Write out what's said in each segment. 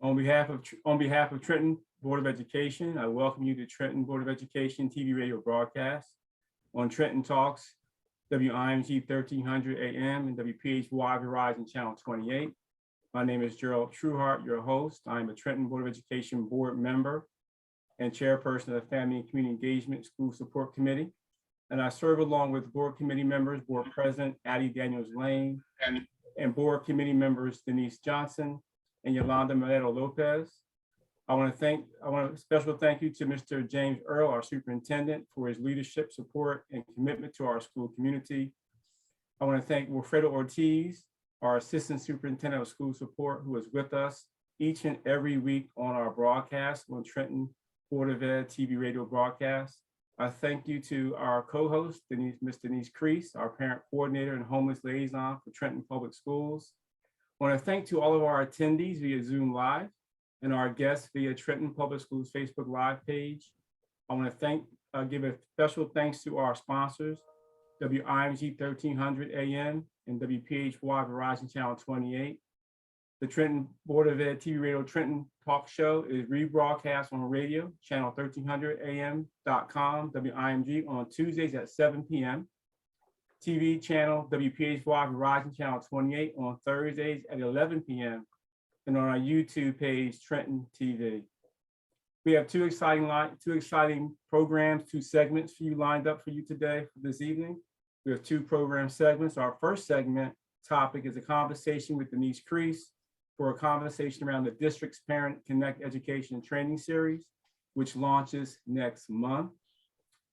On behalf of Trenton Board of Education, I welcome you to Trenton Board of Education TV radio broadcast on Trenton Talks, WIMG 1300 AM and WPHY Verizon Channel 28. My name is Gerald Trueheart, your host. I'm a Trenton Board of Education board member and chairperson of the Family and Community Engagement School Support Committee. And I serve along with board committee members, board president Addie Daniels-Lane, and board committee members Denise Johnson and Yolanda Moreto Lopez. I want a special thank you to Mr. James Earl, our superintendent, for his leadership, support, and commitment to our school community. I want to thank Wilfredo Ortiz, our assistant superintendent of school support, who is with us each and every week on our broadcast on Trenton Board of Ed TV radio broadcast. I thank you to our co-host, Ms. Denise Crease, our parent coordinator and homeless liaison for Trenton Public Schools. I want to thank to all of our attendees via Zoom Live and our guests via Trenton Public Schools Facebook Live page. I want to give a special thanks to our sponsors, WIMG 1300 AM and WPHY Verizon Channel 28. The Trenton Board of Ed TV Radio Trenton Talk Show is rebroadcast on radio, channel 1300am.com, WIMG on Tuesdays at 7 p.m. TV channel WPHY Verizon Channel 28 on Thursdays at 11 p.m. and on our YouTube page, Trenton TV. We have two exciting programs, two segments for you lined up for you today, for this evening. We have two program segments. Our first segment topic is a conversation with Denise Crease for a conversation around the district's Parent Connect Education and Training Series, which launches next month.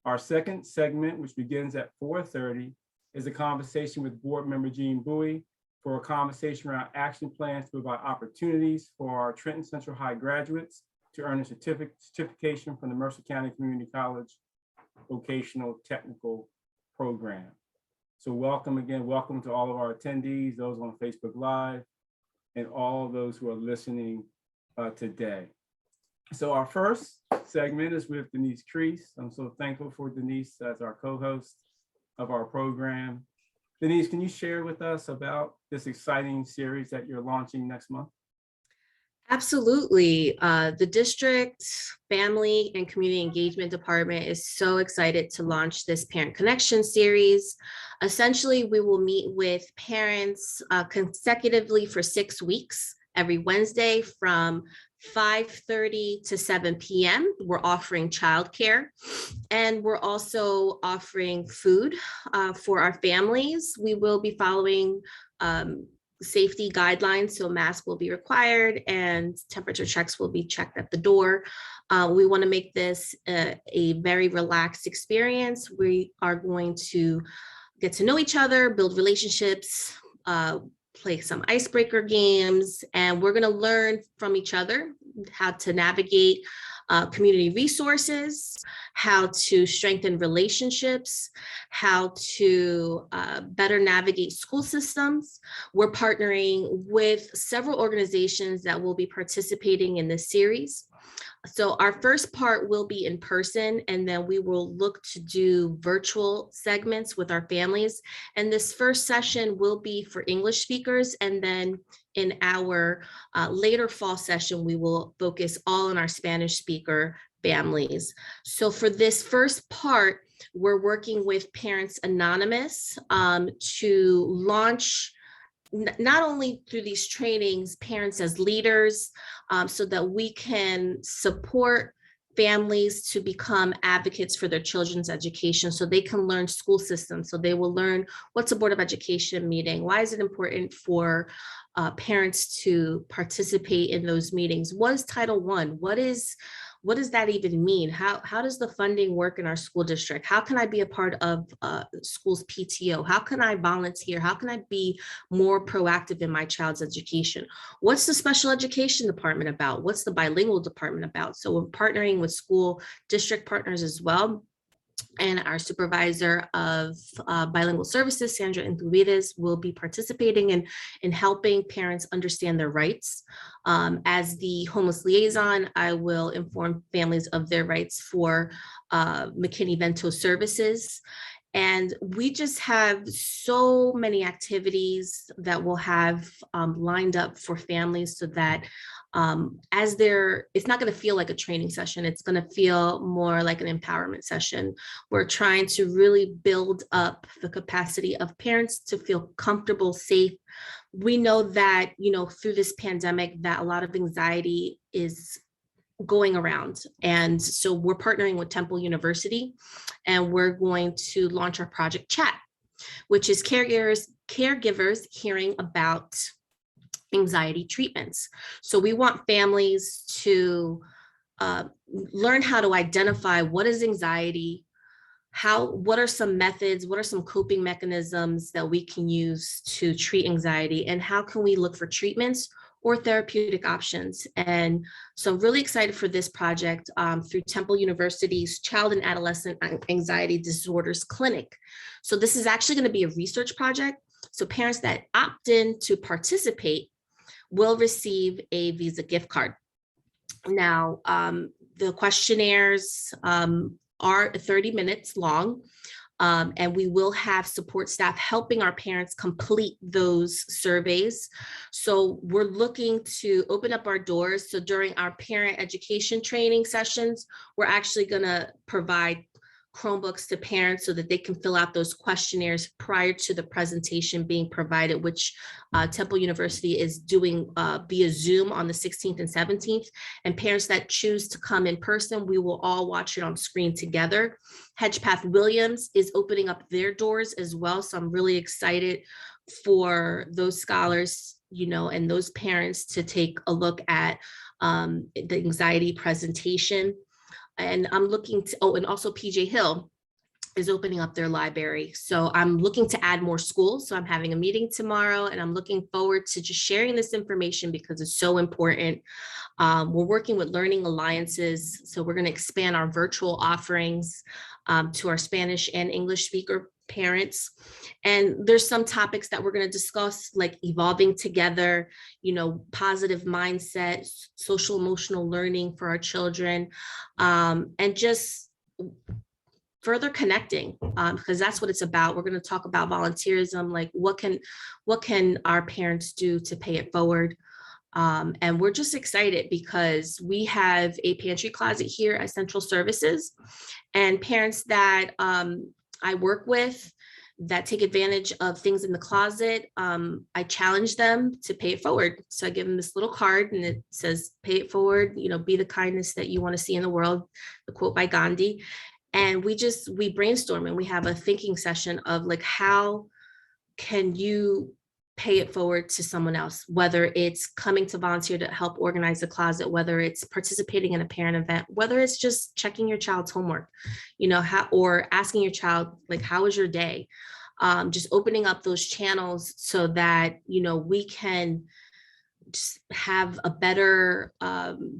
Our second segment, which begins at 4:30, is a conversation with board member Jean Bowie for a conversation around action plans to provide opportunities for our Trenton Central High graduates to earn a certification from the Mercer County Community College Vocational Technical Program. So welcome to all of our attendees, those on Facebook Live, and all those who are listening today. So our first segment is with Denise Crease. I'm so thankful for Denise as our co-host of our program. Denise, can you share with us about this exciting series that you're launching next month? Absolutely. The district Family and Community Engagement Department is so excited to launch this Parent Connection series. Essentially, we will meet with parents consecutively for 6 weeks, every Wednesday from 5:30 to 7 p.m. We're offering childcare, and we're also offering food for our families. We will be following safety guidelines, so masks will be required and temperature checks will be checked at the door. We want to make this a very relaxed experience. We are going to get to know each other, build relationships, play some icebreaker games, and we're going to learn from each other how to navigate community resources, how to strengthen relationships, how to better navigate school systems. We're partnering with several organizations that will be participating in this series. So our first part will be in person, and then we will look to do virtual segments with our families. And this first session will be for English speakers, and then in our later fall session, we will focus all on our Spanish speaker families. So for this first part, we're working with Parents Anonymous to launch not only through these trainings, parents as leaders, so that we can support families to become advocates for their children's education, so they can learn school systems. So they will learn what's a Board of Education meeting, why is it important for parents to participate in those meetings, what is Title I, what does that even mean? How does the funding work in our school district? How can I be a part of school's PTO? How can I volunteer? How can I be more proactive in my child's education? What's the special education department about? What's the bilingual department about? So we're partnering with school district partners as well. And our supervisor of bilingual services, Sandra Intuides, will be participating in helping parents understand their rights. As the homeless liaison, I will inform families of their rights for Mckinney-Vento Services. And we just have so many activities that we'll have lined up for families so that it's not going to feel like a training session. It's going to feel more like an empowerment session. We're trying to really build up the capacity of parents to feel comfortable, safe. We know that, through this pandemic, that a lot of anxiety is going around. And so we're partnering with Temple University, and we're going to launch our Project Chat, which is caregivers hearing about anxiety treatments. So we want families to learn how to identify what is anxiety, what are some methods, what are some coping mechanisms that we can use to treat anxiety, and how can we look for treatments or therapeutic options. And so I'm really excited for this project through Temple University's Child and Adolescent Anxiety Disorders Clinic. So this is actually going to be a research project. So parents that opt in to participate will receive a Visa gift card. Now, the questionnaires are 30 minutes long, and we will have support staff helping our parents complete those surveys. So we're looking to open up our doors. So during our parent education training sessions, we're actually going to provide Chromebooks to parents so that they can fill out those questionnaires prior to the presentation being provided, which Temple University is doing via Zoom on the 16th and 17th. And parents that choose to come in person, we will all watch it on screen together. Hedgepath Williams is opening up their doors as well. So I'm really excited for those scholars, and those parents to take a look at the anxiety presentation. And I'm looking to, and also PJ Hill is opening up their library. So I'm looking to add more schools. So I'm having a meeting tomorrow, and I'm looking forward to just sharing this information because it's so important. We're working with Learning Alliances. So we're going to expand our virtual offerings to our Spanish and English speaker parents. And there's some topics that we're going to discuss, like evolving together, positive mindset, social emotional learning for our children, and just further connecting, because that's what it's about. We're going to talk about volunteerism, like what can our parents do to pay it forward. And we're just excited because we have a pantry closet here at Central Services, and parents that I work with that take advantage of things in the closet, I challenge them to pay it forward. So I give them this little card, and it says, pay it forward, be the kindness that you want to see in the world, the quote by Gandhi. And we brainstorm, and we have a thinking session of like, how can you pay it forward to someone else, whether it's coming to volunteer to help organize the closet, whether it's participating in a parent event, whether it's just checking your child's homework, or asking your child, like, how was your day? Just opening up those channels so that, we can just have a better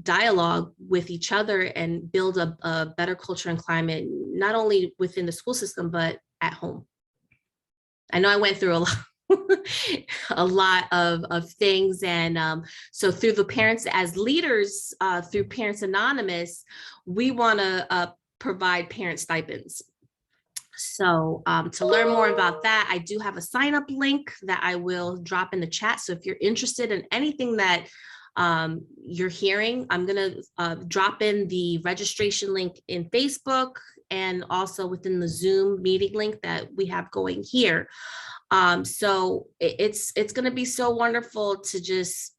dialogue with each other and build a better culture and climate, not only within the school system, but at home. I know I went through a lot of things. And so through the Parents as Leaders, through Parents Anonymous, we want to provide parent stipends. So to learn more about that, I do have a sign up link that I will drop in the chat. So if you're interested in anything that you're hearing, I'm going to drop in the registration link in Facebook and also within the Zoom meeting link that we have going here. So it's going to be so wonderful to just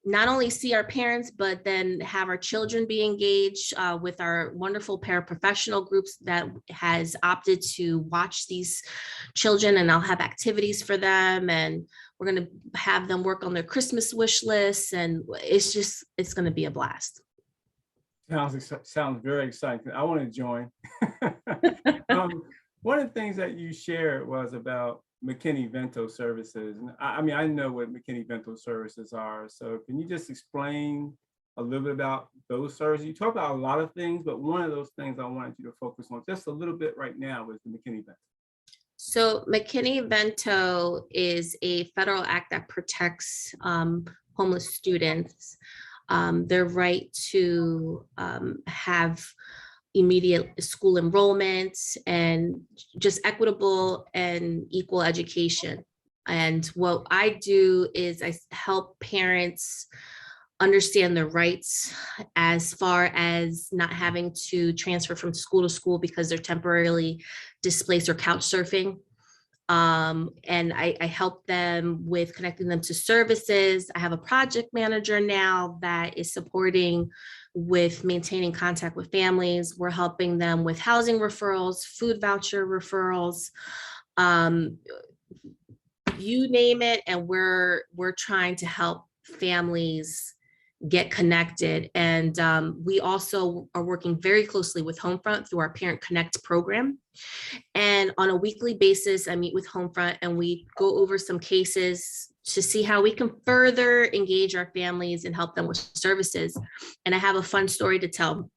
not only see our parents, but then have our children be engaged with our wonderful paraprofessional groups that has opted to watch these children, and I'll have activities for them, and we're going to have them work on their Christmas wish lists, and it's going to be a blast. Sounds very exciting. I want to join. One of the things that you shared was about Mckinney-Vento Services. And I know what Mckinney-Vento Services are. So can you just explain a little bit about those services? You talk about a lot of things, but one of those things I wanted you to focus on just a little bit right now was the McKinney-Vento. So Mckinney-Vento is a federal act that protects homeless students, their right to have immediate school enrollment and just equitable and equal education. And what I do is I help parents understand their rights as far as not having to transfer from school to school because they're temporarily displaced or couch surfing. And I help them with connecting them to services. I have a project manager now that is supporting with maintaining contact with families. We're helping them with housing referrals, food voucher referrals, you name it. And we're trying to help families get connected. And we also are working very closely with Homefront through our Parent Connect program. And on a weekly basis, I meet with Homefront and we go over some cases to see how we can further engage our families and help them with services. And I have a fun story to tell.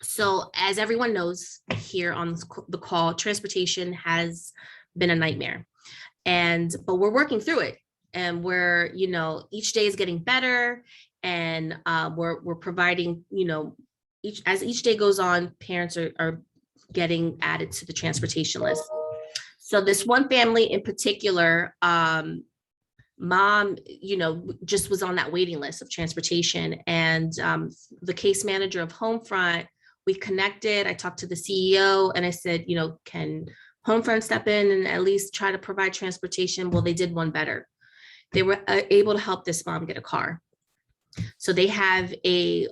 So as everyone knows here on the call, transportation has been a nightmare. But we're working through it. And we're, each day is getting better. And we're providing, as each day goes on, parents are getting added to the transportation list. So this one family in particular, mom, just was on that waiting list of transportation. And the case manager of Homefront, we connected. I talked to the CEO and I said, can Homefront step in and at least try to provide transportation? Well, they did one better. They were able to help this mom get a car. So they have a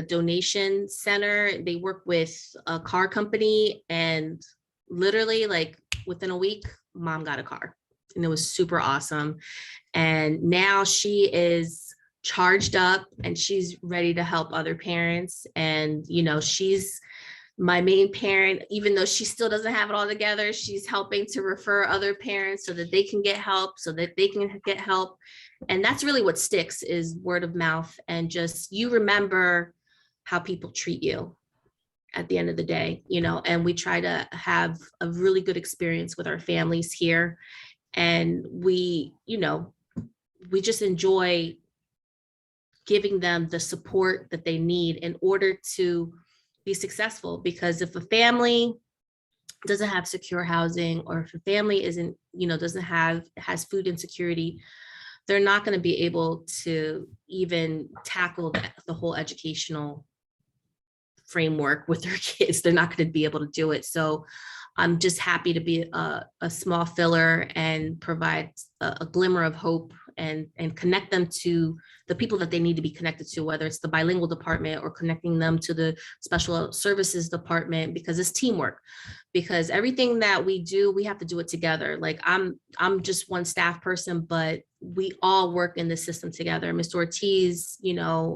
donation center. They work with a car company, and literally within a week, mom got a car, and it was super awesome. And now she is charged up and she's ready to help other parents. And, she's my main parent, even though she still doesn't have it all together, she's helping to refer other parents so that they can get help, And that's really what sticks, is word of mouth. And just, you remember how people treat you at the end of the day, and we try to have a really good experience with our families here. And we just enjoy giving them the support that they need in order to be successful. Because if a family doesn't have secure housing, or if a family isn't, has food insecurity, they're not going to be able to even tackle the whole educational framework with their kids. They're not going to be able to do it. So I'm just happy to be a small filler and provide a glimmer of hope and connect them to the people that they need to be connected to, whether it's the bilingual department or connecting them to the special services department, because it's teamwork. Because everything that we do, we have to do it together. I'm just one staff person, but we all work in the system together. Mr. Ortiz,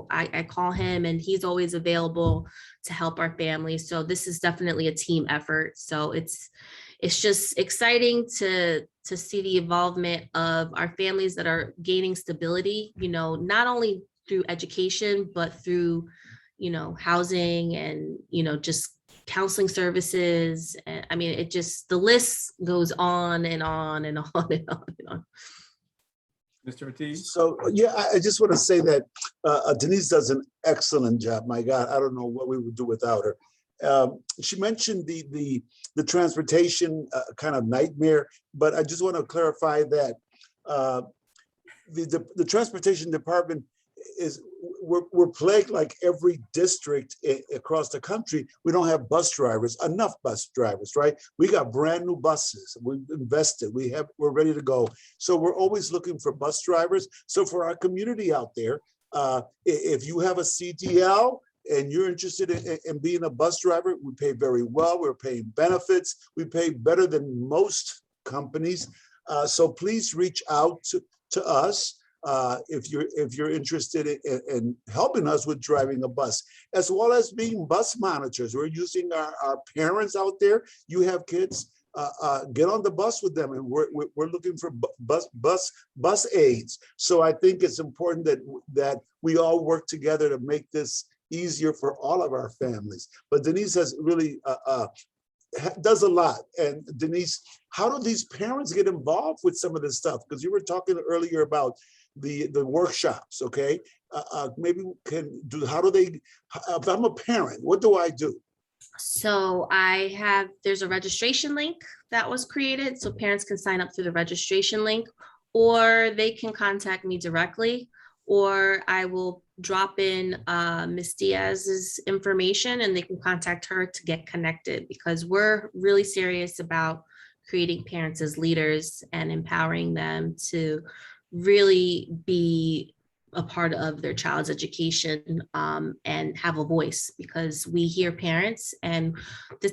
I call him and he's always available to help our families. So this is definitely a team effort. So it's just exciting to see the involvement of our families that are gaining stability, not only through education, but through, housing and, just counseling services. And I mean, the list goes on and on and on and on and on. Mr. Ortiz? So, yeah, I just want to say that Denise does an excellent job. My God, I don't know what we would do without her. She mentioned the transportation kind of nightmare, but I just want to clarify that the transportation department we're plagued like every district across the country. We don't have enough bus drivers, right? We got brand new buses. We've invested. We're ready to go. So we're always looking for bus drivers. So for our community out there, if you have a CDL and you're interested in being a bus driver, we pay very well. We're paying benefits. We pay better than most companies. So please reach out to us. If you're interested in helping us with driving a bus, as well as being bus monitors. We're using our parents out there. You have kids, get on the bus with them, and we're looking for bus aides. So I think it's important that we all work together to make this easier for all of our families. But Denise has really does a lot. And Denise, how do these parents get involved with some of this stuff? Because you were talking earlier about the workshops, okay? Maybe if I'm a parent, what do I do? So there's a registration link that was created, so parents can sign up through the registration link, or they can contact me directly, or I will drop in Ms. Diaz's information and they can contact her to get connected, because we're really serious about creating parents as leaders and empowering them to really be a part of their child's education and have a voice, because we hear parents and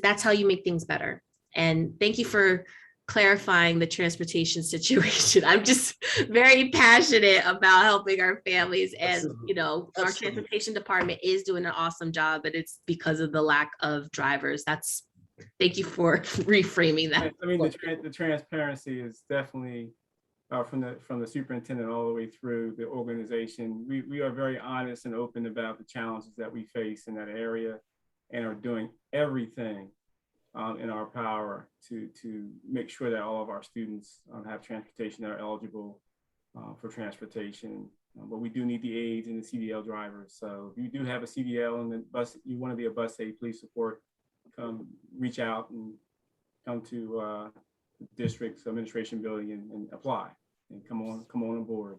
that's how you make things better. And thank you for clarifying the transportation situation. I'm just very passionate about helping our families, and you know, our transportation department is doing an awesome job, but it's because of the lack of drivers. Thank you for reframing that. I mean, the transparency is definitely from the superintendent all the way through the organization. We are very honest and open about the challenges that we face in that area, and are doing everything in our power to make sure that all of our students have transportation that are eligible for transportation. But we do need the aides and the CDL drivers. So if you do have a CDL and the bus, you want to be a bus aide, please support. Come reach out and come to the district's administration building and apply and come on board.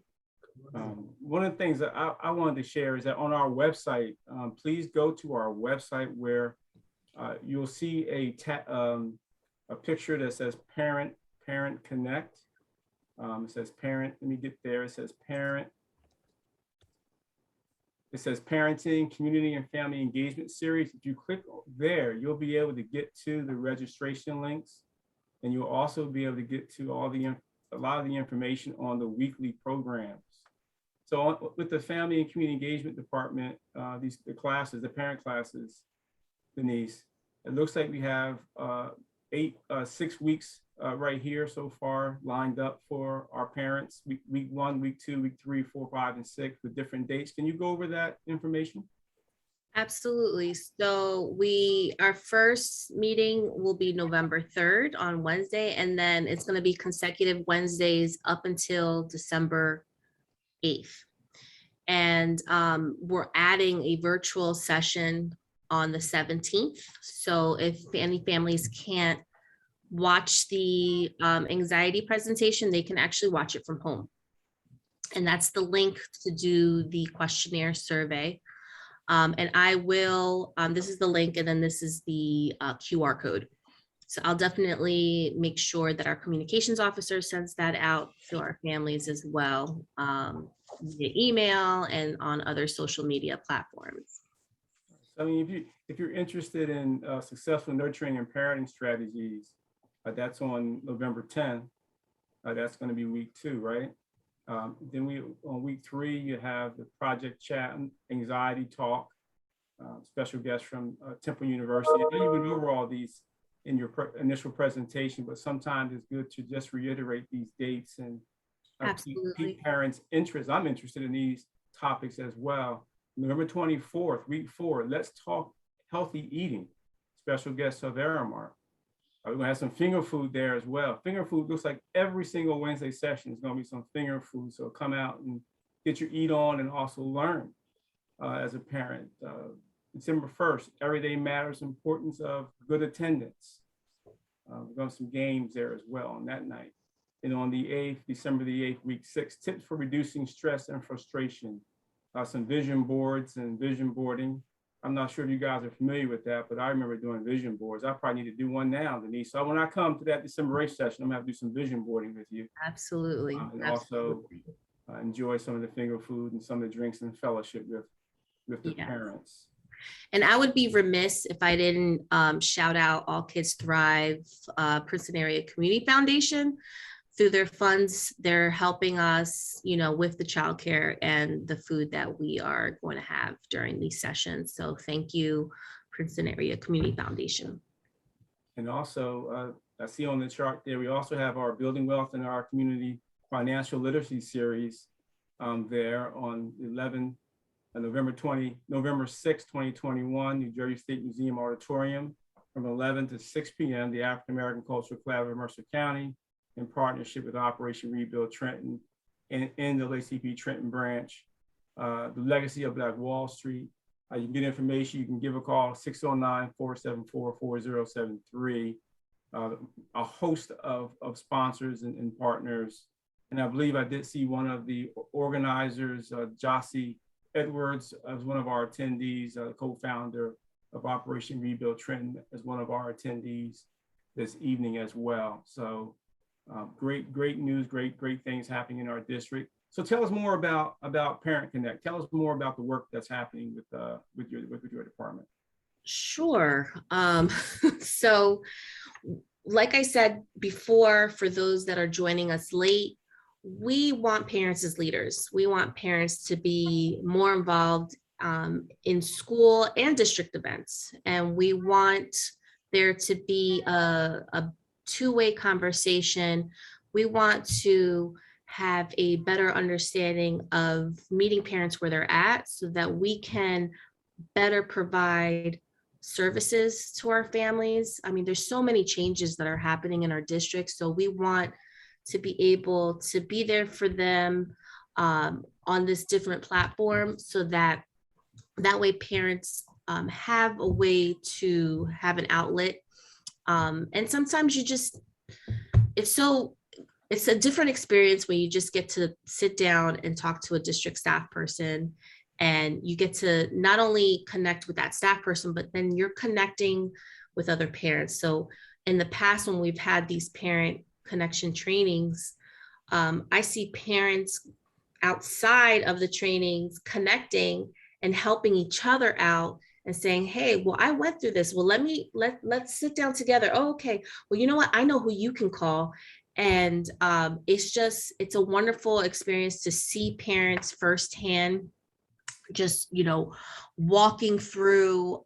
One of the things that I wanted to share is that on our website, please go to our website where you'll see a picture that says Parent Connect. It says parent, let me get there. It says parent. It says Parenting, Community and Family Engagement Series. If you click there, you'll be able to get to the registration links, and you'll also be able to get to a lot of the information on the weekly programs. So with the Family and Community Engagement Department, the classes, the parent classes, Denise, it looks like we have 6 weeks right here so far lined up for our parents, week 1, week 2, week 3, 4, 5, and 6 with different dates. Can you go over that information? Absolutely. So our first meeting will be November 3rd on Wednesday, and then it's going to be consecutive Wednesdays up until December 8th. And we're adding a virtual session on the 17th. So if any families can't watch the anxiety presentation, they can actually watch it from home. And that's the link to do the questionnaire survey. And I will, this is the link, and then this is the QR code. So I'll definitely make sure that our communications officer sends that out to our families as well, via email and on other social media platforms. I mean, if you're interested in successful nurturing and parenting strategies, that's on November 10th. That's going to be week 2, right? Then on week 3, you have the project chat, anxiety talk, special guest from Temple University. I know you went over all these in your initial presentation, but sometimes it's good to just reiterate these dates and keep parents' interest. I'm interested in these topics as well. November 24th, week 4, let's talk healthy eating. Special guest of Aramar. We're gonna have some finger food there as well. Finger food looks like every single Wednesday session is gonna be some finger food. So come out and get your eat on and also learn as a parent. December 1st, Everyday Matters, importance of good attendance. We're going to have some games there as well on that night. And on the 8th, December the 8th, week 6, tips for reducing stress and frustration. Some vision boards and vision boarding. I'm not sure if you guys are familiar with that, but I remember doing vision boards. I probably need to do one now, Denise. So when I come to that December 8th session, I'm gonna have to do some vision boarding with you. Absolutely. And also enjoy some of the finger food and some of the drinks and fellowship with the parents. And I would be remiss if I didn't shout out All Kids Thrive, Princeton Area Community Foundation. Through their funds, they're helping us, with the childcare and the food that we are going to have during these sessions. So thank you, Princeton Area Community Foundation. And also, I see on the chart there, we also have our Building Wealth in Our Community Financial Literacy Series there on November 6, 2021, New Jersey State Museum Auditorium from 11 to 6 p.m. The African American Cultural Collaborative of Mercer County, in partnership with Operation Rebuild Trenton and NAACP Trenton branch, the legacy of Black Wall Street. You can get information, you can give a call, 609-474-4073. A host of sponsors and partners And I believe I did see one of the organizers, Jossie Edwards, as one of our attendees, co-founder of Operation Rebuild Trenton, as one of our attendees this evening as well. So great news, great things happening in our district. So tell us more about Parent Connect. Tell us more about the work that's happening with your department. Sure. So like I said before, for those that are joining us late, we want parents as leaders. We want parents to be more involved in school and district events. And we want there to be a two-way conversation. We want to have a better understanding of meeting parents where they're at so that we can better provide services to our families. I mean, there's so many changes that are happening in our district. So we want to be able to be there for them on this different platform so that way parents have a way to have an outlet. And sometimes it's a different experience when you just get to sit down and talk to a district staff person, and you get to not only connect with that staff person, but then you're connecting with other parents. So in the past, when we've had these parent connection trainings, I see parents outside of the trainings connecting and helping each other out and saying, hey, well, I went through this. Well, let's sit down together. Oh, okay. Well, you know what? I know who you can call. And it's a wonderful experience to see parents firsthand, just, walking through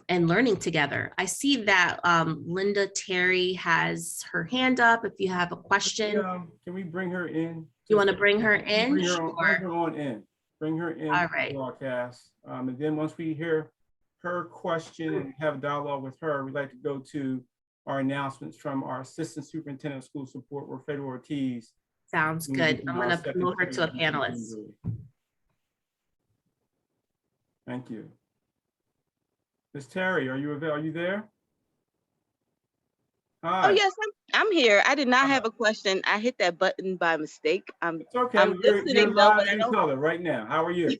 and learning together. I see that Linda Terry has her hand up. If you have a question. Can we bring her in? You want to bring her in? Bring her on in. Bring her in. All right. The broadcast. And then once we hear her question and have a dialogue with her, we'd like to go to our announcements from our Assistant Superintendent of School Support, Wilfredo Ortiz. Sounds good. I'm going to promote her to a panelist. Thank you. Ms. Terry, are you there? Hi. Oh yes, I'm here. I did not have a question. I hit that button by mistake. It's okay. I'm listening, you're though, live but I in don't. color right now. How are you?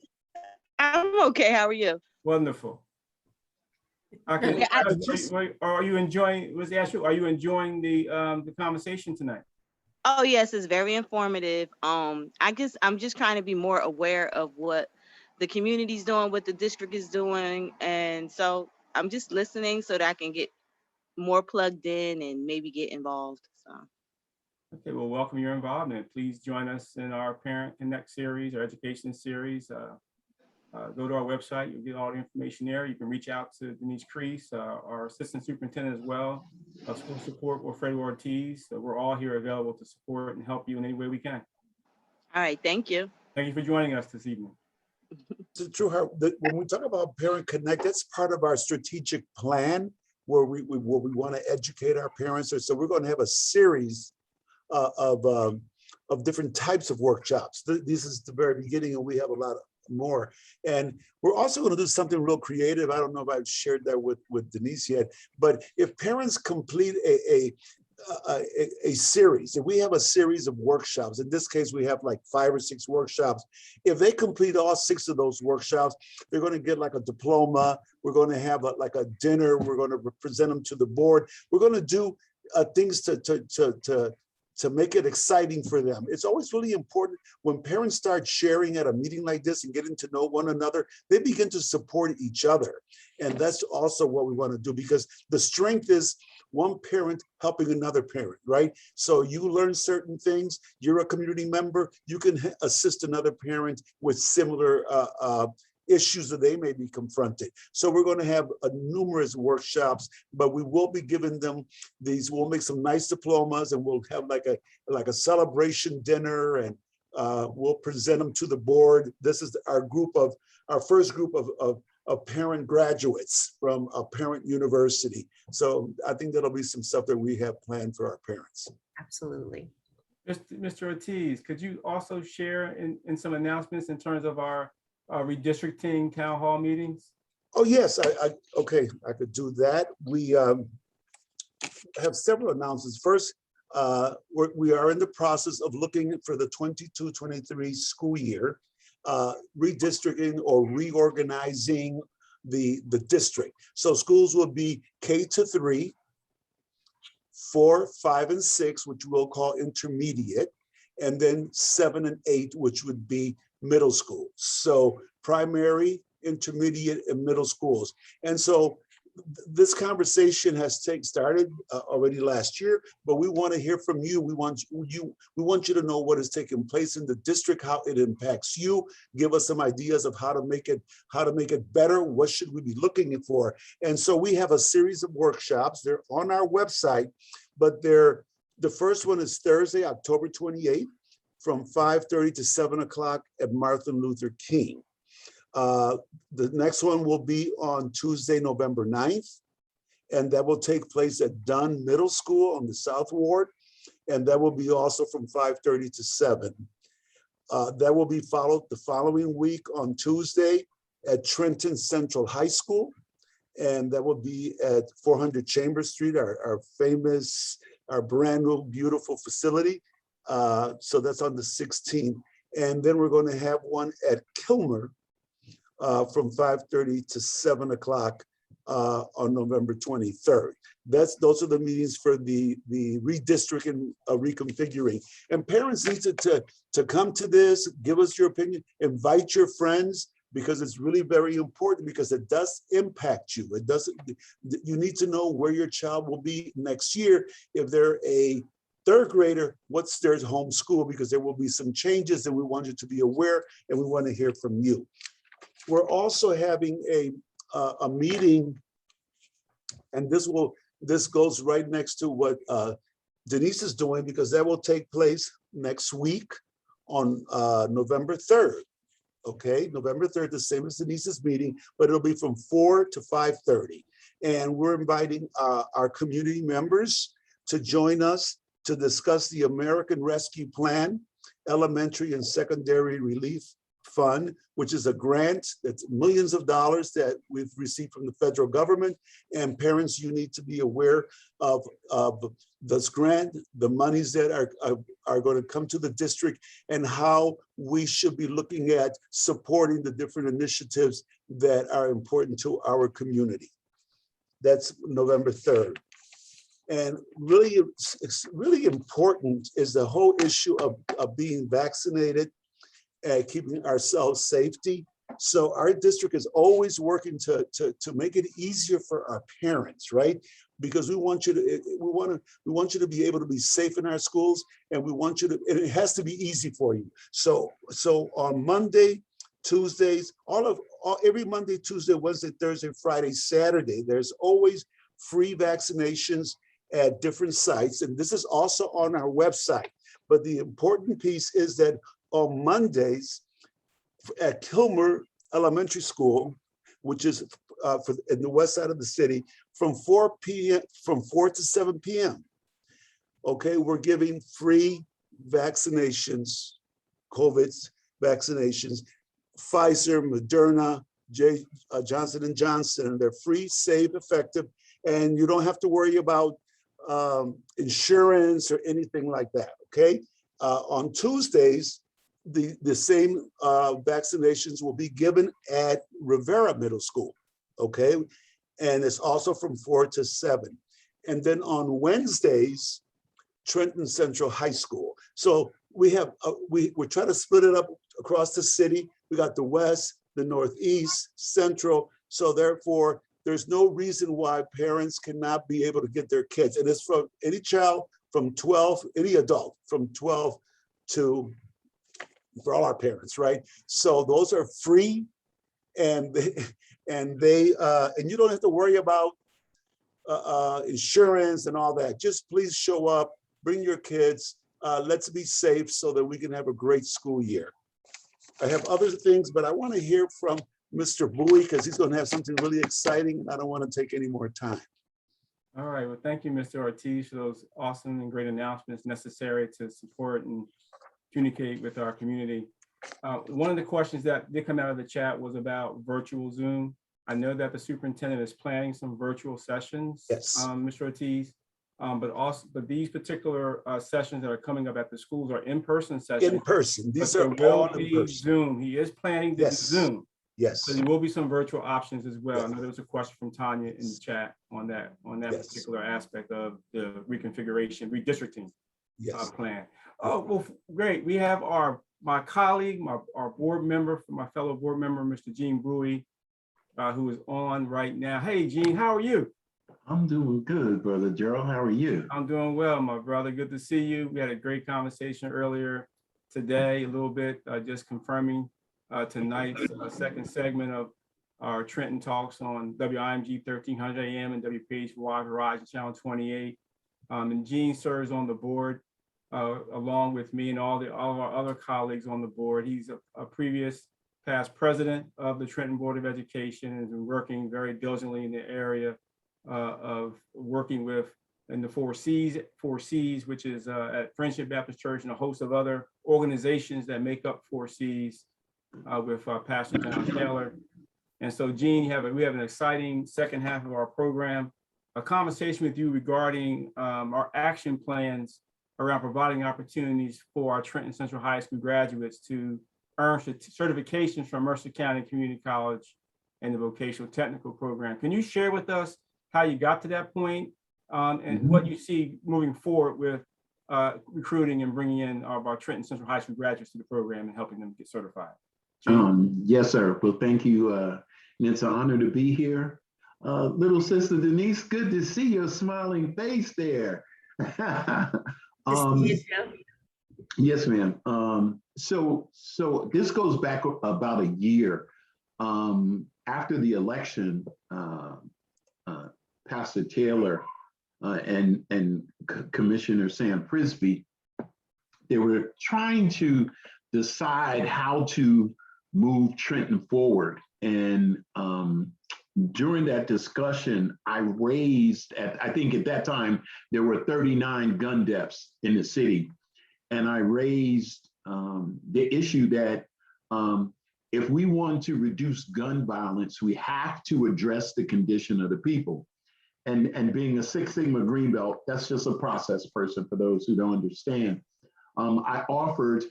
I'm okay. How are you? Wonderful. Okay. Are you enjoying? Are you enjoying the conversation tonight? Oh yes, it's very informative. I'm just trying to be more aware of what the community's doing, what the district is doing, and so I'm just listening so that I can get more plugged in and maybe get involved. So. Okay, well, welcome your involvement. Please join us in our Parent Connect series, our education series. Go to our website, you'll get all the information there. You can reach out to Denise Crease, our assistant superintendent as well, school support, Wilfredo Ortiz. So we're all here available to support and help you in any way we can. All right, thank you. Thank you for joining us this evening. It's true. When we talk about Parent Connect, that's part of our strategic plan where we want to educate our parents. So we're going to have a series of different types of workshops. This is the very beginning, and we have a lot more. And we're also going to do something real creative. I don't know if I've shared that with Denise yet, but if parents complete a series, if we have a series of workshops, in this case, we have like 5 or 6 workshops. If they complete all 6 of those workshops, they're going to get like a diploma. We're going to have like a dinner. We're going to present them to the board. We're going to do things to make it exciting for them. It's always really important when parents start sharing at a meeting like this and getting to know one another, they begin to support each other. And that's also what we want to do, because the strength is one parent helping another parent, right? So you learn certain things, you're a community member, you can assist another parent with similar issues that they may be confronted. So we're going to have numerous workshops, but we will be giving them these. We'll make some nice diplomas, and we'll have like a celebration dinner, and we'll present them to the board. This is our first group of parent graduates from a parent university. So I think that'll be some stuff that we have planned for our parents. Absolutely. Mr. Ortiz, could you also share in some announcements in terms of our redistricting town hall meetings? Oh yes, okay, I could do that. We have several announcements. First, We are in the process of looking for the 22-23 school year, redistricting or reorganizing the district. So schools will be K-3, 4, 5, and 6, which we'll call intermediate, and then 7 and 8, which would be middle school. So primary, intermediate, and middle schools. And so this conversation has started already last year, but we want to hear from you. We want you to know what is taking place in the district, how it impacts you. Give us some ideas of how to make it better. What should we be looking for? And so we have a series of workshops. They're on our website, but the first one is Thursday, October 28th, from 5:30 to 7 o'clock at Martin Luther King. The next one will be on Tuesday, November 9th, and that will take place at Dunn Middle School on the South Ward, and that will be also from 5:30 to 7. That will be followed the following week on Tuesday at Trenton Central High School, and that will be at 400 Chambers Street, our famous, our brand new, beautiful facility. So that's on the 16th. And then we're going to have one at Kilmer from 5:30 to 7 o'clock on November 23rd. Those are the meetings for the redistricting, reconfiguring. And parents need to come to this, give us your opinion, invite your friends, because it's really very important, because it does impact you. You need to know where your child will be next year. If they're a third grader, what's their home school? Because there will be some changes, and we want you to be aware, and we want to hear from you. We're also having a meeting, and this goes right next to what Denise is doing, because that will take place next week on November 3rd. Okay, November 3rd, the same as Denise's meeting, but it'll be from 4 to 5:30. And we're inviting our community members to join us to discuss the American Rescue Plan Elementary and Secondary Relief Fund, which is a grant that's millions of dollars that we've received from the federal government. And parents, you need to be aware of this grant, the monies that are going to come to the district, and how we should be looking at supporting the different initiatives that are important to our community. That's November 3rd. And really, it's really important is the whole issue of being vaccinated and keeping ourselves safety. So our district is always working to make it easier for our parents, right? Because we want you to be able to be safe in our schools, and we want you to, and it has to be easy for you. So on Monday, Tuesdays, every Monday, Tuesday, Wednesday, Thursday, Friday, Saturday, there's always free vaccinations at different sites, and this is also on our website. But the important piece is that on Mondays at Kilmer Elementary School, which is in the west side of the city, from 4 to 7 p.m. Okay, we're giving free vaccinations, COVID vaccinations, Pfizer, Moderna, Johnson & Johnson. They're free, safe, effective, and you don't have to worry about insurance or anything like that, okay? On Tuesdays, the same vaccinations will be given at Rivera Middle School, okay? And it's also from 4 to 7. And then on Wednesdays, Trenton Central High School. So we have, we're trying to split it up across the city. We got the West, the Northeast, Central. So therefore, there's no reason why parents cannot be able to get their kids. And it's from any child from 12, any adult from 12 to, for all our parents, right? So those are free, and you don't have to worry about insurance and all that. Just please show up, bring your kids. Let's be safe so that we can have a great school year. I have other things, but I want to hear from Mr. Bowie, because he's going to have something really exciting, and I don't want to take any more time. All right, well, thank you, Mr. Ortiz, for those awesome and great announcements necessary to support and communicate with our community. One of the questions that did come out of the chat was about virtual Zoom. I know that the superintendent is planning some virtual sessions, Yes. Mr. Ortiz. but these particular sessions that are coming up at the schools are in-person sessions. In person. These but are there will all in be person. Zoom. He is planning to do Yes. Zoom. Yes. So there will be some virtual options as well. I Yes. know there was a question from Tanya in the chat on that Yes. particular aspect of the reconfiguration, redistricting Yes. plan. Oh, well, great. We have my colleague, our board member, my fellow board member, Mr. Gene Bowie, who is on right now. Hey, Gene, how are you? I'm doing good, Brother Gerald. How are you? I'm doing well, my brother. Good to see you. We had a great conversation earlier today, a little bit, just confirming tonight's second segment of our Trenton Talks on WIMG 1300 AM and WPHY Verizon Channel 28. And Gene serves on the board along with me and all of our other colleagues on the board. He's a previous past president of the Trenton Board of Education and has been working very diligently in the area of working with in the 4Cs, which is at Friendship Baptist Church and a host of other organizations that make up 4Cs with Pastor John Taylor. And so, Gene, we have an exciting second half of our program, a conversation with you regarding our action plans around providing opportunities for our Trenton Central High School graduates to earn certifications from Mercer County Community College and the vocational technical program. Can you share with us how you got to that point and what you see moving forward with recruiting and bringing in our Trenton Central High School graduates to the program and helping them get certified? Yes, sir. Well, thank you. And it's an honor to be here. Little sister Denise, good to see your smiling face there. Yes, ma'am. So this goes back about a year. After the election, Pastor Taylor and Commissioner Sam Frisbee, they were trying to decide how to move Trenton forward. And during that discussion, I raised, I think at that time, there were 39 gun deaths in the city. And I raised the issue that if we want to reduce gun violence, we have to address the condition of the people. And being a Six Sigma Green Belt, that's just a process person for those who don't understand. I offered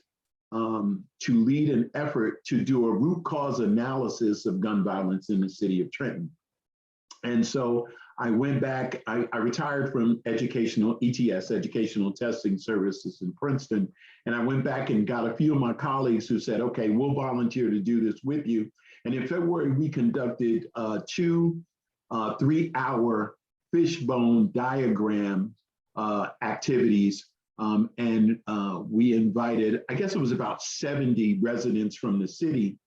to lead an effort to do a root cause analysis of gun violence in the city of Trenton. And so I went back, I retired from ETS, Educational Testing Services in Princeton, and I went back and got a few of my colleagues who said, okay, we'll volunteer to do this with you. And in February, we conducted 2 3-hour fishbone diagram activities. And we invited, I guess it was about 70 residents from the city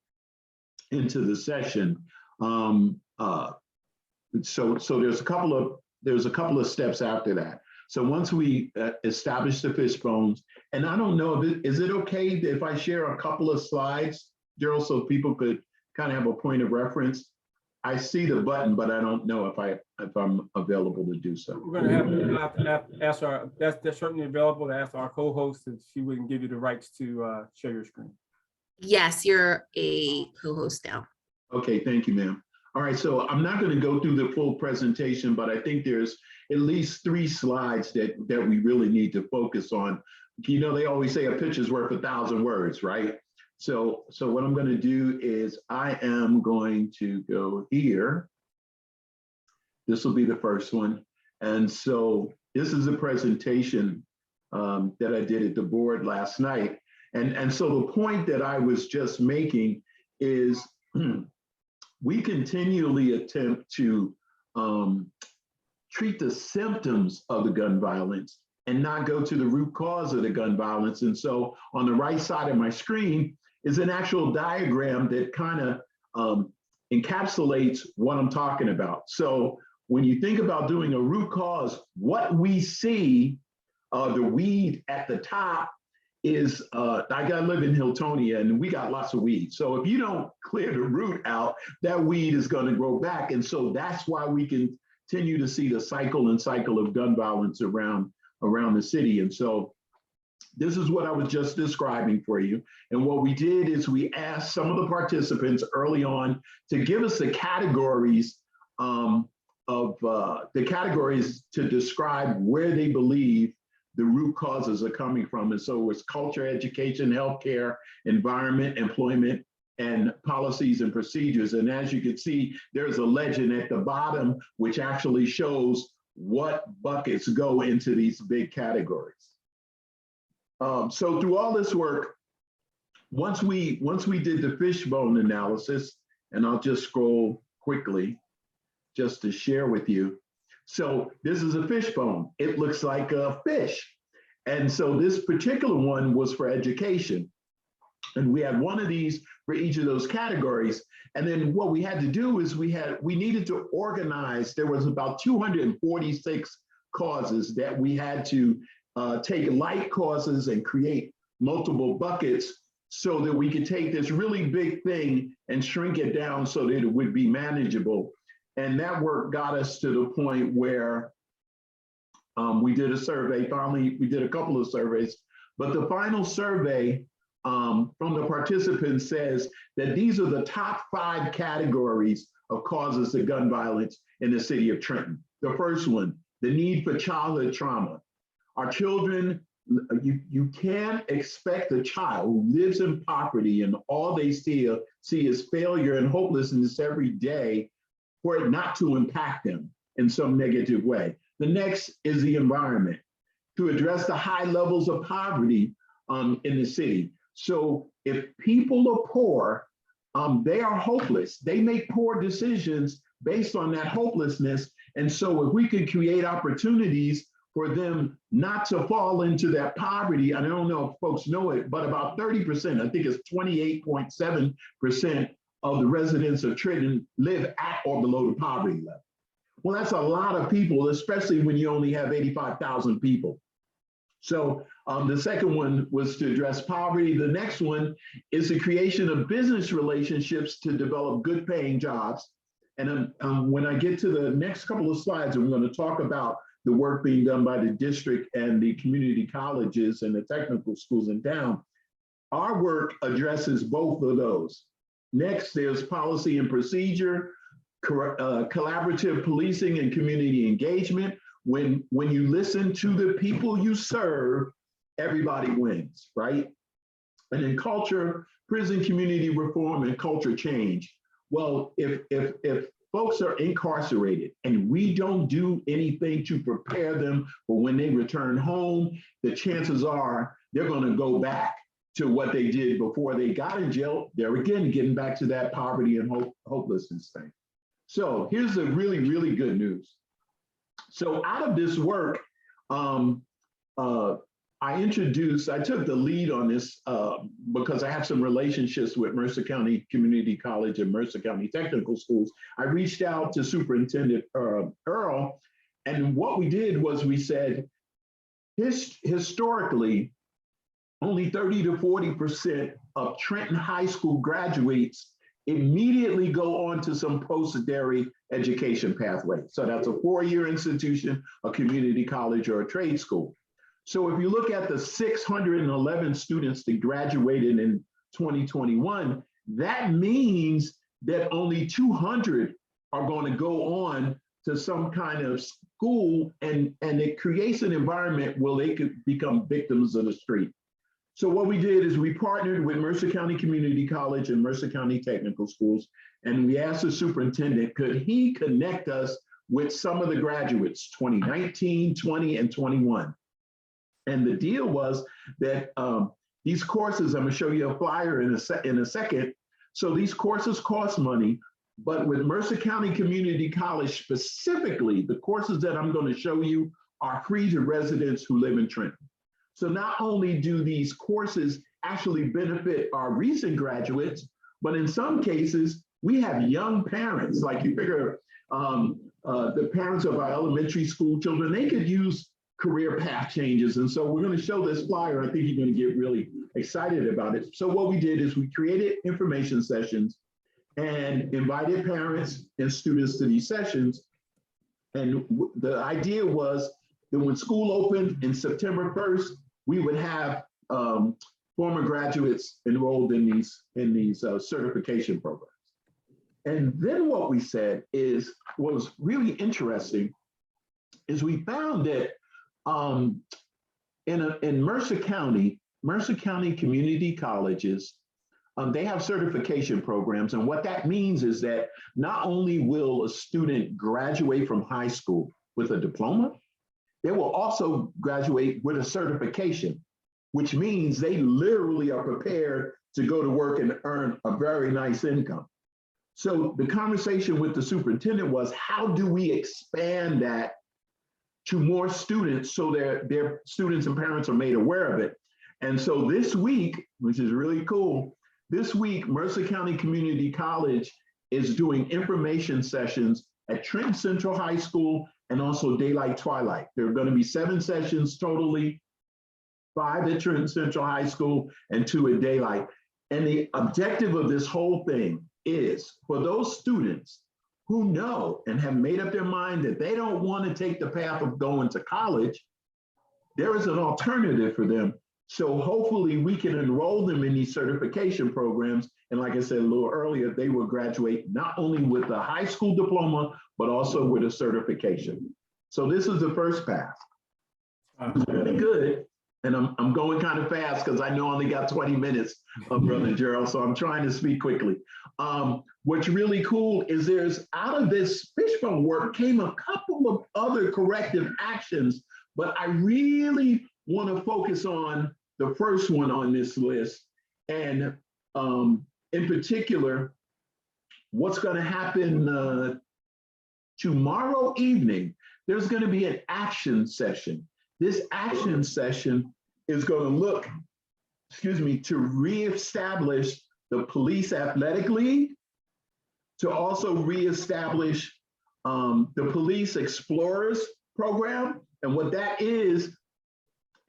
into the session. So there's a couple of steps after that. So once we established the fishbones, and I don't know, is it okay if I share a couple of slides, Gerald, so people could kind of have a point of reference? I see the button, but I don't know if I'm available to do so. We're going to have to ask that's certainly available to ask our co-host if she wouldn't give you the rights to share your screen. Yes, you're a co-host now. Okay, thank you, ma'am. All right, so I'm not going to go through the full presentation, but I think there's at least 3 slides that we really need to focus on. You know, they always say a picture's worth 1,000 words, right? So what I'm going to do is I am going to go here. This will be the first one. And so this is a presentation that I did at the board last night. And so the point that I was just making is we continually attempt to treat the symptoms of the gun violence and not go to the root cause of the gun violence. And so on the right side of my screen is an actual diagram that kind of encapsulates what I'm talking about. So when you think about doing a root cause, what we see, the weed at the top is, I live in Hiltonia and we got lots of weed. So if you don't clear the root out, that weed is going to grow back. And so that's why we continue to see the cycle of gun violence around the city. And so this is what I was just describing for you. And what we did is we asked some of the participants early on to give us the categories of the categories to describe where they believe the root causes are coming from. And so it's culture, education, healthcare, environment, employment, and policies and procedures. And as you can see, there's a legend at the bottom, which actually shows what buckets go into these big categories. So through all this work, once we did the fishbone analysis, and I'll just scroll quickly just to share with you. So this is a fishbone. It looks like a fish. And so this particular one was for education. And we had one of these for each of those categories. And then what we had to do is we needed to organize. There was about 246 causes that we had to take light causes and create multiple buckets so that we could take this really big thing and shrink it down so that it would be manageable. And that work got us to the point where we did a survey. Finally, we did a couple of surveys, but the final survey from the participants says that these are the top 5 categories of causes of gun violence in the city of Trenton. The first one, the need for childhood trauma. Our children, you can't expect a child who lives in poverty and all they see is failure and hopelessness every day for it not to impact them in some negative way. The next is the environment, to address the high levels of poverty in the city. So if people are poor, they are hopeless. They make poor decisions based on that hopelessness. And so if we could create opportunities for them not to fall into that poverty, I don't know if folks know it, but about 30%, I think it's 28.7% of the residents of Trenton live at or below the poverty level. Well, that's a lot of people, especially when you only have 85,000 people. So the second one was to address poverty. The next one is the creation of business relationships to develop good paying jobs. And when I get to the next couple of slides, I'm going to talk about the work being done by the district and the community colleges and the technical schools in town. Our work addresses both of those. Next, there's policy and procedure, collaborative policing and community engagement. When you listen to the people you serve, everybody wins, right? And then culture, prison community reform, and culture change. Well, if folks are incarcerated and we don't do anything to prepare them for when they return home, the chances are they're going to go back to what they did before they got in jail. They're again getting back to that poverty and hopelessness thing. So here's the really, really good news. So out of this work, I took the lead on this because I have some relationships with Mercer County Community College and Mercer County Technical Schools. I reached out to Superintendent Earl, and what we did was we said, historically, only 30 to 40% of Trenton High School graduates immediately go on to some post-secondary education pathway. So that's a 4-year institution, a community college, or a trade school. So if you look at the 611 students that graduated in 2021, that means that only 200 are going to go on to some kind of school, and it creates an environment where they could become victims of the street. So what we did is we partnered with Mercer County Community College and Mercer County Technical Schools, and we asked the superintendent, could he connect us with some of the graduates, 2019, 20, and 21. And the deal was that these courses, I'm gonna show you a flyer in a second. So these courses cost money, but with Mercer County Community College specifically, the courses that I'm gonna show you are free to residents who live in Trenton. So not only do these courses actually benefit our recent graduates, but in some cases, we have young parents, like you figure the parents of our elementary school children, they could use career path changes. And so we're going to show this flyer. I think you're going to get really excited about it. So what we did is we created information sessions and invited parents and students to these sessions. And the idea was that when school opened in September 1st, we would have former graduates enrolled in these certification programs. And then what we said is, what was really interesting is we found that in Mercer County community colleges, they have certification programs. And what that means is that not only will a student graduate from high school with a diploma, they will also graduate with a certification, which means they literally are prepared to go to work and earn a very nice income. So the conversation with the superintendent was, how do we expand that to more students so their students and parents are made aware of it? And so this week, which is really cool, this week, Mercer County Community College is doing information sessions at Trenton Central High School and also Daylight Twilight. There are going to be 7 sessions totally, 5 at Trenton Central High School and 2 at Daylight. And the objective of this whole thing is for those students who know and have made up their mind that they don't want to take the path of going to college, there is an alternative for them. So hopefully we can enroll them in these certification programs. And like I said a little earlier, they will graduate not only with a high school diploma, but also with a certification. So this is the first path. It's really good. And I'm going kind of fast because I know I only got 20 minutes, Brother Gerald, so I'm trying to speak quickly. What's really cool is there's, out of this Fishbone work came a couple of other corrective actions, but I really want to focus on the first one on this list. And in particular, what's going to happen tomorrow evening, there's going to be an action session. This action session is going to look, to reestablish the Police Athletic League, to also reestablish the Police Explorers program. And what that is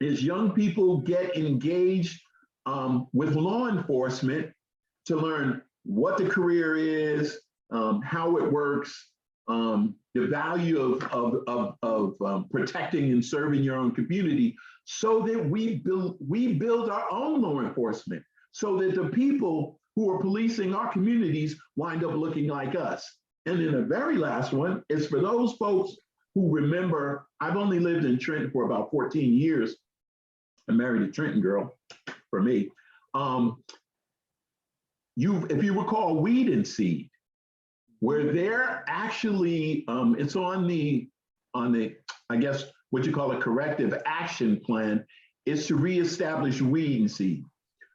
young people get engaged with law enforcement to learn what the career is, how it works, the value of protecting and serving your own community, so that we build our own law enforcement, so that the people who are policing our communities wind up looking like us. And then the very last one is for those folks who remember, I've only lived in Trenton for about 14 years. I married a Trenton girl, for me. If you recall Weed and Seed, where they're actually, it's on the, I guess, what you call a corrective action plan, is to reestablish Weed and Seed.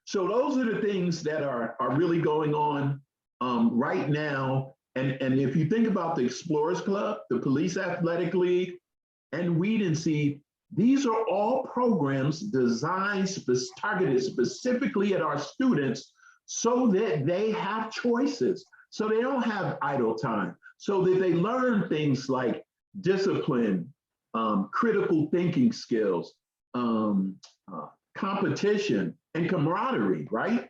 So those are the things that are really going on right now. And if you think about the Explorers Club, the Police Athletic League, and Weed and Seed, these are all programs designed, targeted specifically at our students so that they have choices, so they don't have idle time, so that they learn things like discipline, critical thinking skills, competition, and camaraderie, right?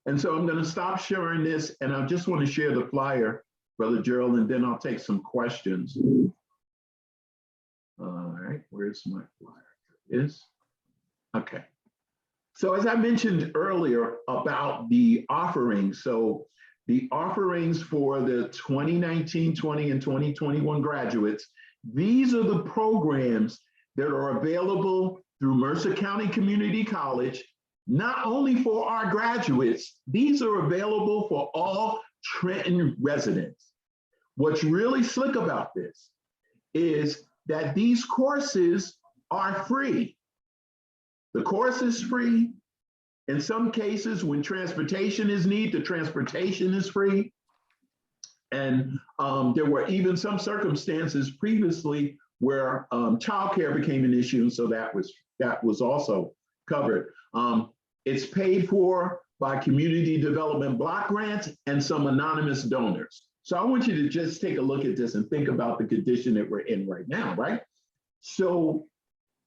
And so I'm going to stop sharing this, and I just want to share the flyer, Brother Gerald, and then I'll take some questions. All right, where's my flyer? Okay. So as I mentioned earlier about the offerings, so the offerings for the 2019-20 and 2021 graduates, these are the programs that are available through Mercer County Community College, not only for our graduates, these are available for all Trenton residents. What's really slick about this is that these courses are free. The course is free. In some cases, when transportation is needed, the transportation is free. And there were even some circumstances previously where childcare became an issue, and so that was also covered. It's paid for by community development block grants and some anonymous donors. So I want you to just take a look at this and think about the condition that we're in right now, right? So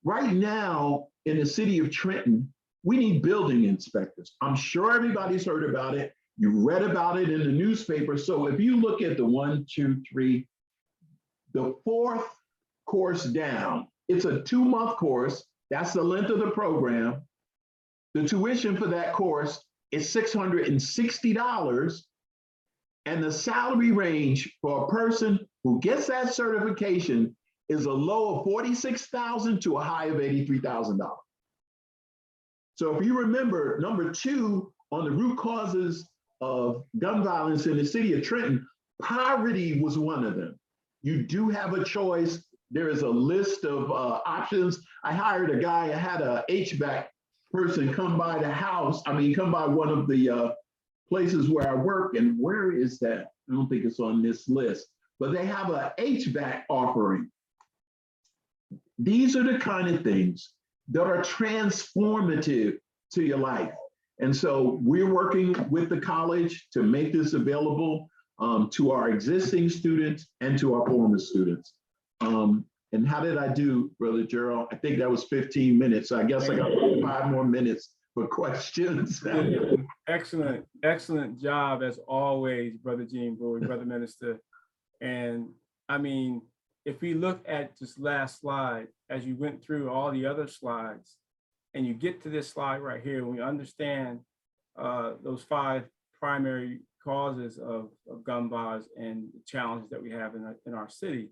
right now in the city of Trenton, we need building inspectors. I'm sure everybody's heard about it. You read about it in the newspaper. So if you look at the 1, 2, 3, the 4th course down, it's a 2-month course. That's the length of the program. The tuition for that course is $660. And the salary range for a person who gets that certification is a low of $46,000 to a high of $83,000. So if you remember, number 2 on the root causes of gun violence in the city of Trenton, poverty was one of them. You do have a choice. There is a list of options. I hired a guy, I had a HVAC person come by the house. Come by one of the places where I work, and where is that? I don't think it's on this list, but they have a HVAC offering. These are the kind of things that are transformative to your life. And so we're working with the college to make this available to our existing students and to our former students. And how did I do, Brother Gerald? I think that was 15 minutes. So I guess I got 5 more minutes for questions. Excellent, excellent job as always, Brother Gene Brewer, Brother Minister. And I mean, if we look at this last slide, as you went through all the other slides, and you get to this slide right here, we understand those 5 primary causes of gun violence and the challenges that we have in our city.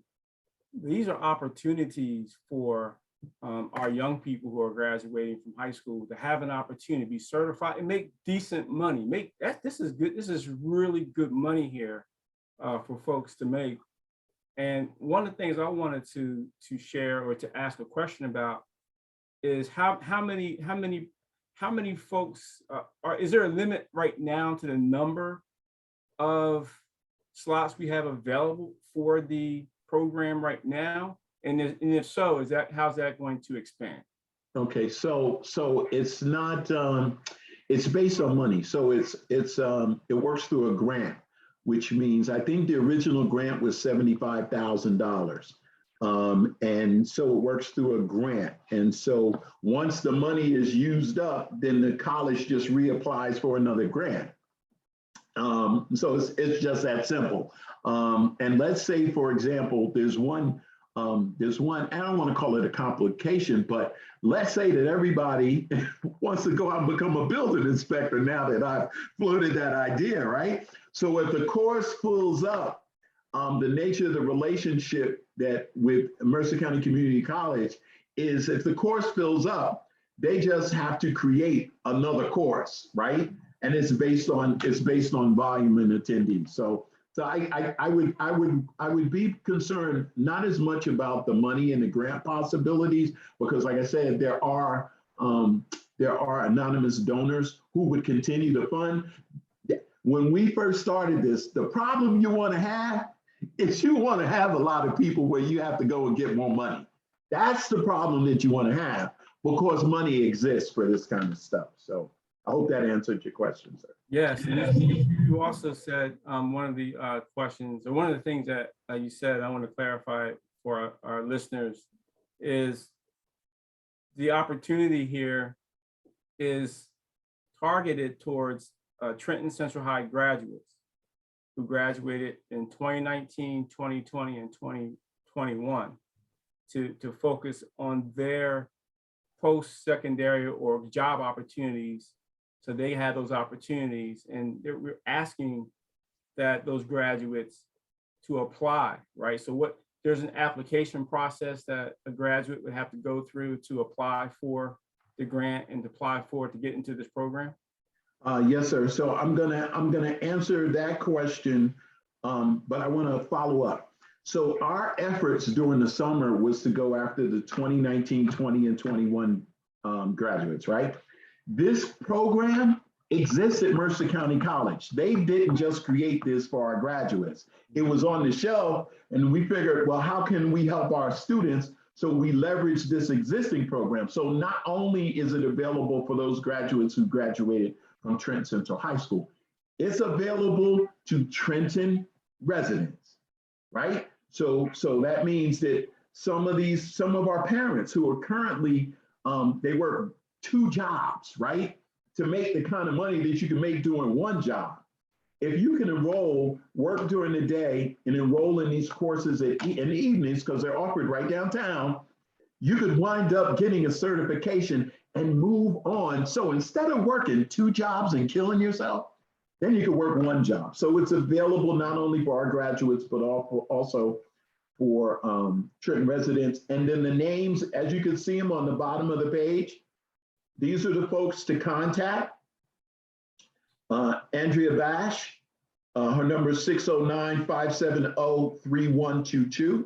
These are opportunities for our young people who are graduating from high school to have an opportunity to be certified and make decent money. This is good. This is really good money here for folks to make. And one of the things I wanted to share or to ask a question about is how many folks is there a limit right now to the number of slots we have available for the program right now? And if so, how's that going to expand? Okay, so it's not it's based on money. So it works through a grant, which means I think the original grant was $75,000. And so it works through a grant. And so once the money is used up, then the college just reapplies for another grant. So it's just that simple. And let's say, for example, there's one, I don't want to call it a complication, but let's say that everybody wants to go out and become a building inspector now that I've floated that idea, right? So if the course fills up, the nature of the relationship that with Mercer County Community College is if the course fills up, they just have to create another course, right? And it's based on volume and attendees. So I would be concerned not as much about the money and the grant possibilities, because like I said, there are anonymous donors who would continue to fund. When we first started this, the problem you want to have is you want to have a lot of people where you have to go and get more money. That's the problem that you want to have, because money exists for this kind of stuff. So I hope that answered your question, sir. Yes, and you also said one of the questions, or one of the things that you said, I want to clarify for our listeners, is the opportunity here is targeted towards Trenton Central High graduates who graduated in 2019, 2020, and 2021 to focus on their post-secondary or job opportunities. So they had those opportunities, and we're asking that those graduates to apply, right? So there's an application process that a graduate would have to go through to apply for the grant and to apply for it to get into this program? Yes, sir. So I'm gonna answer that question, but I want to follow up. So our efforts during the summer was to go after the 2019, 20, and 21 graduates, right? This program exists at Mercer County College. They didn't just create this for our graduates. It was on the shelf, and we figured, well, how can we help our students? So we leveraged this existing program. So not only is it available for those graduates who graduated from Trenton Central High School, it's available to Trenton residents, right? So that means that some of our parents who are currently, they work 2 jobs, right? To make the kind of money that you can make doing 1 job. If you can work during the day and enroll in these courses in the evenings, because they're offered right downtown, you could wind up getting a certification and move on. So instead of working 2 jobs and killing yourself, then you can work one job. So it's available not only for our graduates, but also for Trenton residents. And then the names, as you can see them on the bottom of the page, these are the folks to contact. Andrea Bash, her number is 609-570-3122.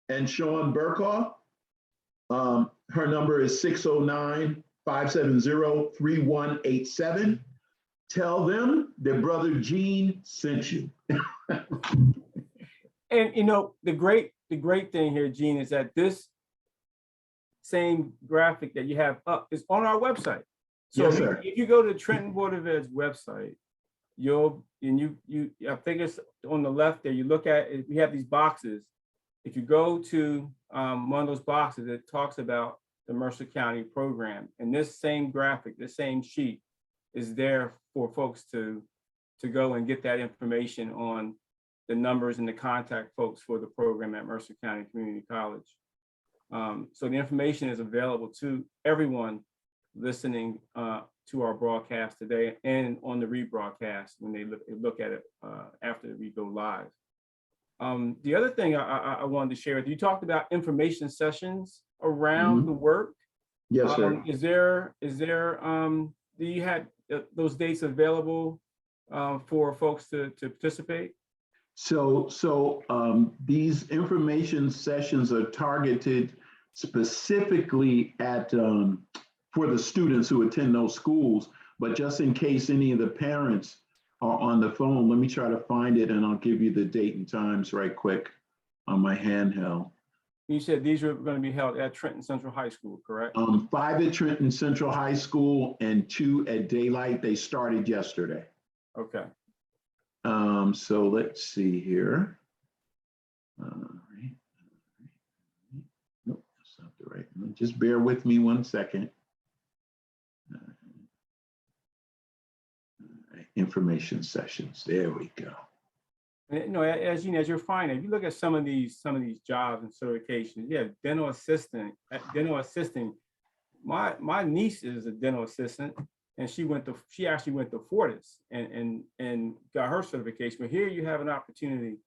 And Sean Burkoff, her number is 609-570-3187. Tell them that Brother Gene sent you. And you know, the great thing here, Gene, is that this same graphic that you have up is on our website. So Yes, sir. if you go to Trenton Board of Ed's website, I think it's on the left there, you look at it, we have these boxes. If you go to one of those boxes, it talks about the Mercer County program. And this same graphic, this same sheet is there for folks to go and get that information on the numbers and the contact folks for the program at Mercer County Community College. So the information is available to everyone listening to our broadcast today and on the rebroadcast when they look at it after we go live. The other thing I wanted to share with you, talked about information sessions around the work. Yes, sir. Do you have those dates available for folks to participate? So these information sessions are targeted specifically at for the students who attend those schools, but just in case any of the parents are on the phone, let me try to find it and I'll give you the date and times right quick on my handheld. You said these are going to be held at Trenton Central High School, correct? 5 at Trenton Central High School and 2 at Daylight. They started yesterday. Okay. So let's see here. Nope, that's not the right one. Just bear with me 1 second. Information sessions. There we go. And, you know, as you know, as you're finding, if you look at some of these jobs and certifications, yeah, dental assistant. My niece is a dental assistant, and she actually went to Fortis and got her certification. But here you have an opportunity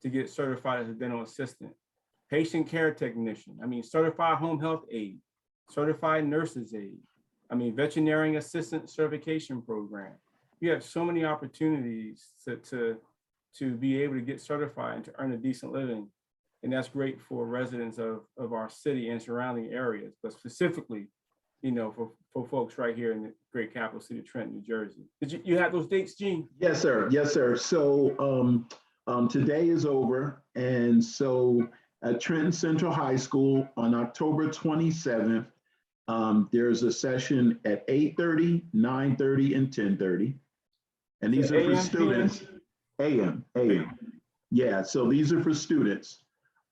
to get certified as a dental assistant, patient care technician. I mean, certified home health aide, certified nurses aide. I mean, veterinarian assistant certification program. You have so many opportunities to be able to get certified and to earn a decent living. And that's great for residents of our city and surrounding areas, but specifically, you know, for folks right here in the great capital city of Trenton, New Jersey. Did you have those dates, Gene? Yes, sir. Yes, sir. So today is over. And so at Trenton Central High School on October 27th, there's a session at 8:30, 9:30, and 10:30. And these are for students. AM. Yeah, so these are for students.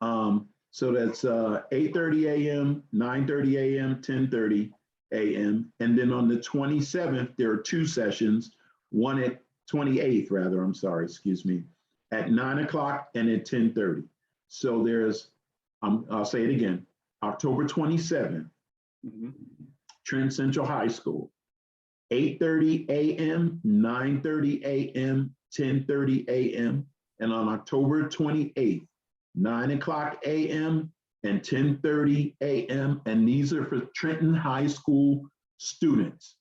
So that's 8:30 a.m., 9:30 a.m., 10:30 a.m. And then on the 27th, there are 2 sessions, one at 28th, rather, I'm sorry, excuse me, at 9 o'clock and at 10:30. So there's, I'll say it again, October 27th, Trenton Central High School, 8:30 a.m., 9:30 a.m., 10:30 a.m. And on October 28th, 9 o'clock a.m. and 10:30 a.m. And these are for Trenton High School students.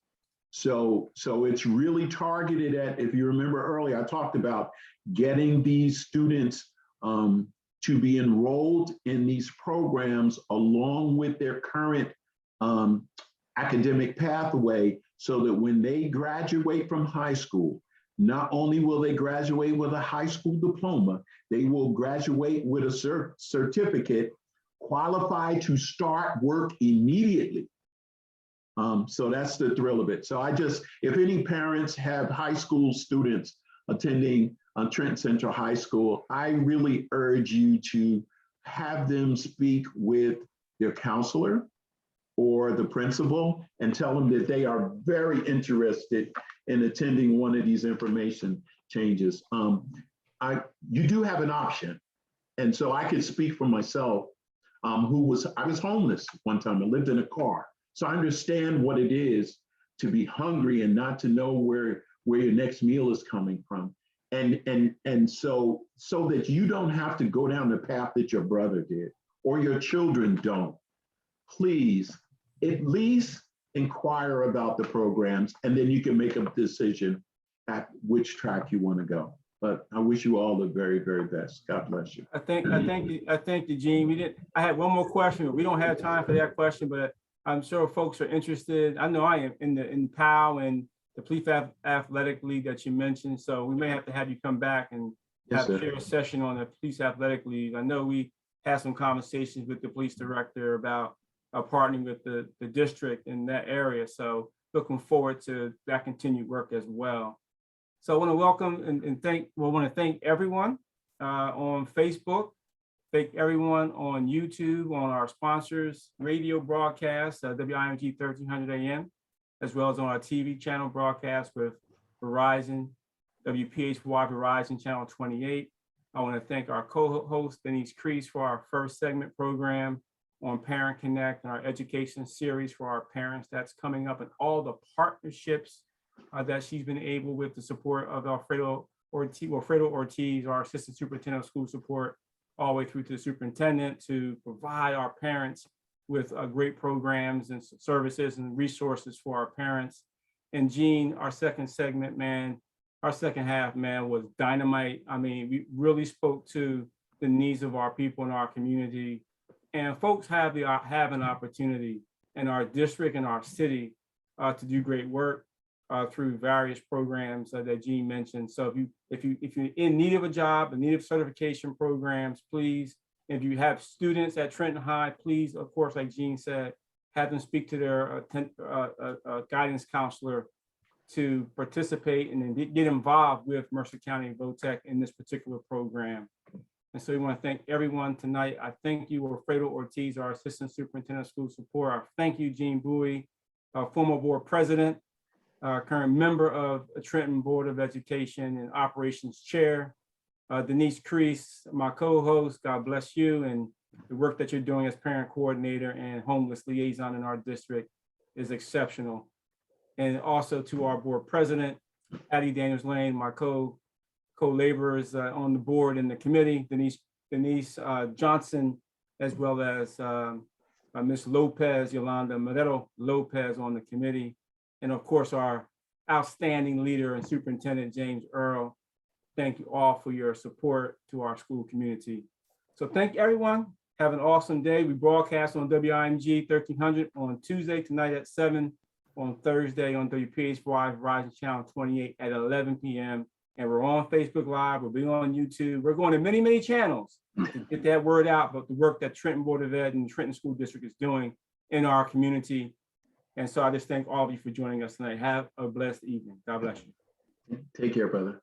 So it's really targeted at, if you remember earlier, I talked about getting these students to be enrolled in these programs along with their current academic pathway, so that when they graduate from high school, not only will they graduate with a high school diploma, they will graduate with a certificate qualified to start work immediately. So that's the thrill of it. So if any parents have high school students attending Trenton Central High School, I really urge you to have them speak with their counselor or the principal and tell them that they are very interested in attending one of these information changes. You do have an option. And so I could speak for myself, I was homeless one time. I lived in a car. So I understand what it is to be hungry and not to know where where your next meal is coming from. And so that you don't have to go down the path that your brother did or your children don't. Please, at least inquire about the programs, and then you can make a decision at which track you want to go. But I wish you all the very, very best. God bless you. I thank you, Gene. I had one more question, but we don't have time for that question, but I'm sure folks are interested. I know I am in POW and the Police Athletic League that you mentioned. So we may have to have you come back and Yes, have sir. share a session on the Police Athletic League. I know we had some conversations with the police director about partnering with the district in that area. So looking forward to that continued work as well. So I want to welcome and thank everyone on Facebook, thank everyone on YouTube, on our sponsors, radio broadcast, WIMG 1300 AM, as well as on our TV channel broadcast with Verizon, WPHY Verizon Channel 28. I want to thank our co-host, Denise Crease, for our first segment program on Parent Connect and our education series for our parents that's coming up, and all the partnerships that she's been able with the support of Alfredo Ortiz, our Assistant Superintendent of School Support, all the way through to the superintendent to provide our parents with great programs and services and resources for our parents. And Gene, our second segment, man, our second half, man, was dynamite. I mean, we really spoke to the needs of our people in our community. And folks have an opportunity in our district and our city to do great work through various programs that Gene mentioned. So if you're in need of a job, in need of certification programs, please. If you have students at Trenton High, please, of course, like Gene said, have them speak to their guidance counselor to participate and then get involved with Mercer County and VOTEC in this particular program. And so we want to thank everyone tonight. I thank you, Alfredo Ortiz, our Assistant Superintendent of School Support. I thank you, Gene Bowie, our former board president, current member of the Trenton Board of Education and Operations Chair. Denise Crease, my co-host, God bless you. And the work that you're doing as parent coordinator and homeless liaison in our district is exceptional. And also to our board president, Patty Daniels Lane, my co-laborers on the board and the committee, Denise Johnson, as well as Ms. Lopez, Yolanda Moreto Lopez on the committee. And of course, our outstanding leader and superintendent, James Earl. Thank you all for your support to our school community. So thank everyone. Have an awesome day. We broadcast on WIMG 1300 on Tuesday tonight at 7, on Thursday on WPHY Verizon Channel 28 at 11 p.m. And we're on Facebook Live. We'll be on YouTube. We're going to many, many channels to get that word out about the work that Trenton Board of Ed and Trenton School District is doing in our community. And so I just thank all of you for joining us tonight. Have a blessed evening. God bless you. Take care, brother.